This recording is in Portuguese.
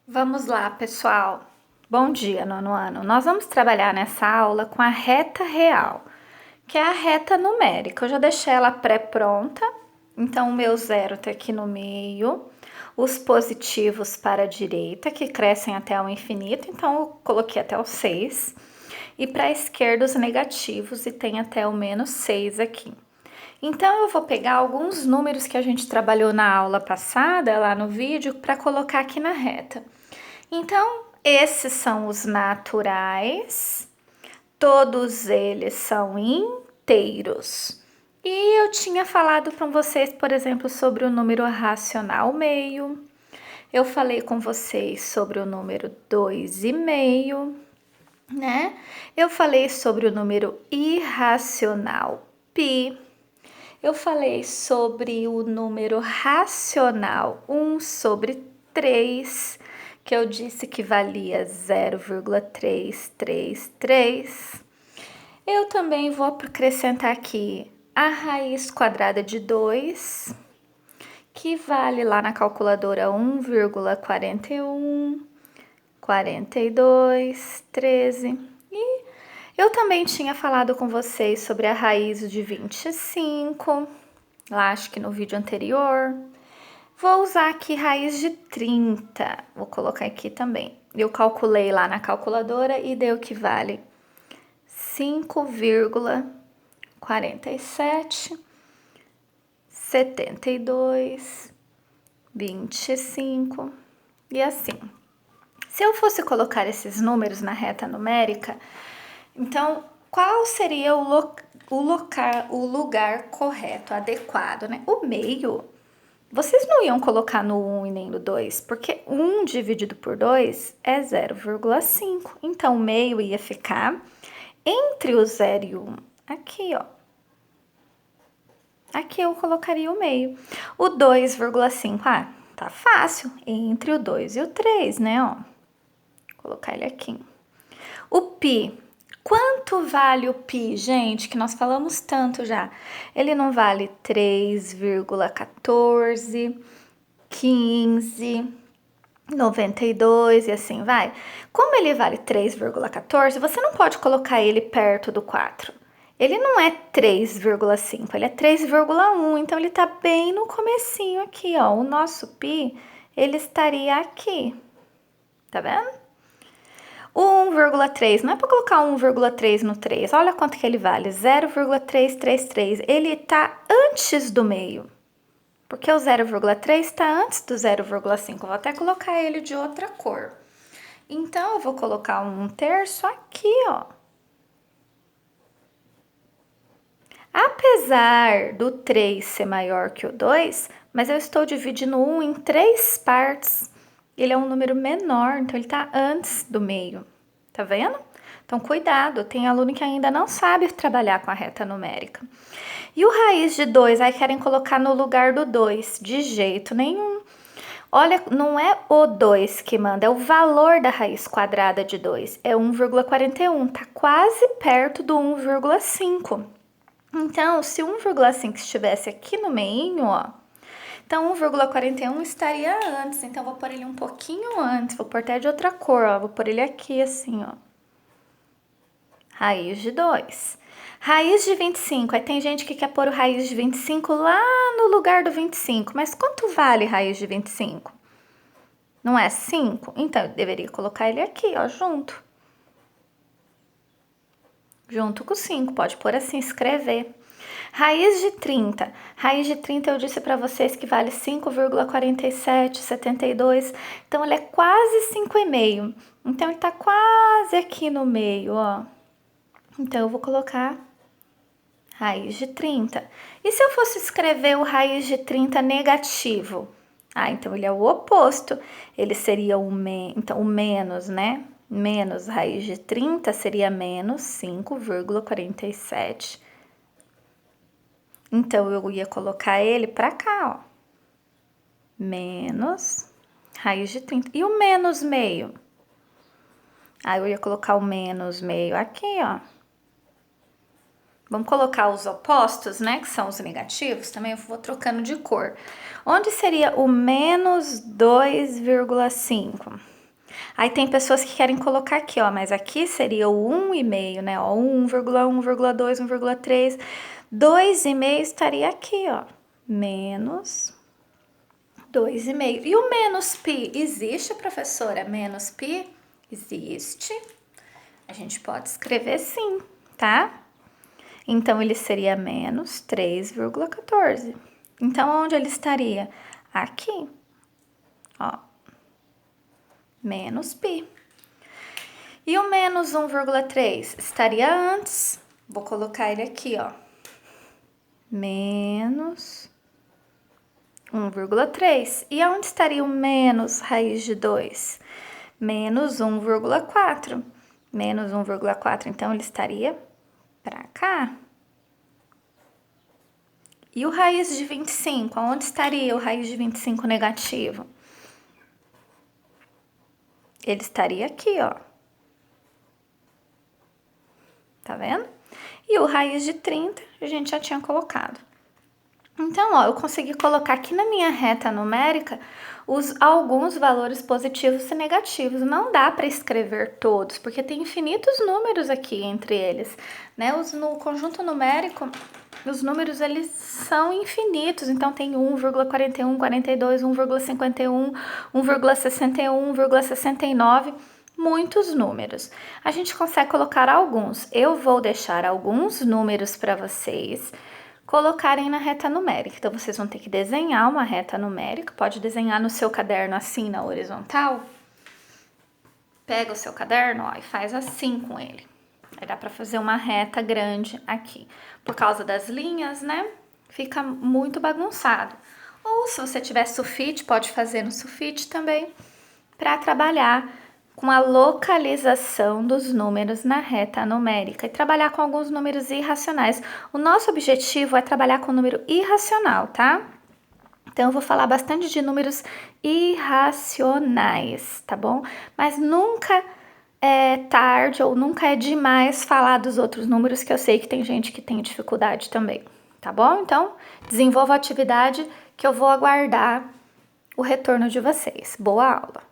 Vamos lá, pessoal. Bom dia, nono ano. Nós vamos trabalhar nessa aula com a reta real, que é a reta numérica. Eu já deixei ela pré-pronta, então o meu zero está aqui no meio. Os positivos para a direita, que crescem até o infinito, então eu coloquei até o 6. E para a esquerda, os negativos, e tem até o menos 6 aqui. Então, eu vou pegar alguns números que a gente trabalhou na aula passada, lá no vídeo, para colocar aqui na reta. Então, esses são os naturais, todos eles são inteiros. E eu tinha falado com vocês, por exemplo, sobre o número racional meio. Eu falei com vocês sobre o número 2,5, né? Eu falei sobre o número irracional π. Eu falei sobre o número racional 1/3, que eu disse que valia 0,333. Eu também vou acrescentar aqui a raiz quadrada de 2, que vale lá na calculadora 1,41, 42, 13. E eu também tinha falado com vocês sobre a raiz de 25, lá acho que no vídeo anterior. Vou usar aqui raiz de 30, vou colocar aqui também. Eu calculei lá na calculadora e deu que vale 5,47, 72, 25 e assim. Se eu fosse colocar esses números na reta numérica, então qual seria o lugar correto, adequado, né? O meio, vocês não iam colocar no 1 e nem no 2, porque 1 dividido por 2 é 0,5. Então, o meio ia ficar entre o 0 e o 1. Aqui, ó. Aqui eu colocaria o meio. O 2,5, tá fácil. Entre o 2 e o 3, né, ó. Vou colocar ele aqui. O π. Quanto vale o π, gente, que nós falamos tanto já? Ele não vale 3,14, 15, 92 e assim vai? Como ele vale 3,14, você não pode colocar ele perto do 4. Ele não é 3,5, ele é 3,1, então ele tá bem no comecinho aqui, ó. O nosso π, ele estaria aqui, tá vendo? O 1,3, não é para colocar 1,3 no 3, olha quanto que ele vale, 0,333, ele está antes do meio, porque o 0,3 está antes do 0,5, vou até colocar ele de outra cor. Então, eu vou colocar 1/3 aqui, ó. Apesar do 3 ser maior que o 2, mas eu estou dividindo 1 em 3 partes, ele é um número menor, então ele está antes do meio, tá vendo? Então, cuidado, tem aluno que ainda não sabe trabalhar com a reta numérica. E o raiz de 2, aí querem colocar no lugar do 2, de jeito nenhum. Olha, não é o 2 que manda, é o valor da raiz quadrada de 2, é 1,41, tá quase perto do 1,5. Então, se 1,5 estivesse aqui no meinho, ó, então 1,41 estaria antes, então vou pôr ele um pouquinho antes, vou pôr até de outra cor, ó, vou pôr ele aqui assim, ó. Raiz de 2. Raiz de 25, aí tem gente que quer pôr o raiz de 25 lá no lugar do 25, mas quanto vale raiz de 25? Não é 5? Então, eu deveria colocar ele aqui, ó, junto. Junto com 5, pode pôr assim, escrever. Raiz de 30. Raiz de 30 eu disse para vocês que vale 5,4772. Então, ele é quase 5,5. Então, ele tá quase aqui no meio, ó. Então, eu vou colocar raiz de 30. E se eu fosse escrever o raiz de 30 negativo? Então ele é o oposto. Ele seria então, o menos, né? Menos raiz de 30 seria menos 5,47. Então, eu ia colocar ele para cá, ó. Menos raiz de 30. E o menos meio? Aí, eu ia colocar o menos meio aqui, ó. Vamos colocar os opostos, né? Que são os negativos. Também eu vou trocando de cor. Onde seria o menos 2,5? Aí tem pessoas que querem colocar aqui, ó, mas aqui seria o 1,5, né? Ó, 1,1, 1,2, 1,3. 2,5 estaria aqui, ó, menos 2,5. E o menos π, existe, professora? Menos π? Existe. A gente pode escrever sim, tá? Então, ele seria menos 3,14. Então, onde ele estaria? Aqui, ó, menos π. E o menos 1,3 estaria antes. Vou colocar ele aqui, ó, menos 1,3. E aonde estaria o menos raiz de 2? Menos 1,4. Menos 1,4, então ele estaria para cá. E o raiz de 25? Aonde estaria o raiz de 25 negativo? Ele estaria aqui, ó. Tá vendo? E o raiz de 30 a gente já tinha colocado. Então, ó, eu consegui colocar aqui na minha reta numérica alguns valores positivos e negativos. Não dá para escrever todos, porque tem infinitos números aqui entre eles, né? No conjunto numérico, os números eles são infinitos. Então, tem 1,41, 42, 1,51, 1,61, 1,69... muitos números. A gente consegue colocar alguns. Eu vou deixar alguns números para vocês colocarem na reta numérica. Então, vocês vão ter que desenhar uma reta numérica. Pode desenhar no seu caderno assim, na horizontal. Pega o seu caderno, ó, e faz assim com ele. Aí dá para fazer uma reta grande aqui. Por causa das linhas, né? Fica muito bagunçado. Ou se você tiver sulfite, pode fazer no sulfite também, para trabalhar com a localização dos números na reta numérica e trabalhar com alguns números irracionais. O nosso objetivo é trabalhar com número irracional, tá? Então, eu vou falar bastante de números irracionais, tá bom? Mas nunca é tarde ou nunca é demais falar dos outros números, que eu sei que tem gente que tem dificuldade também, tá bom? Então, desenvolva a atividade que eu vou aguardar o retorno de vocês. Boa aula!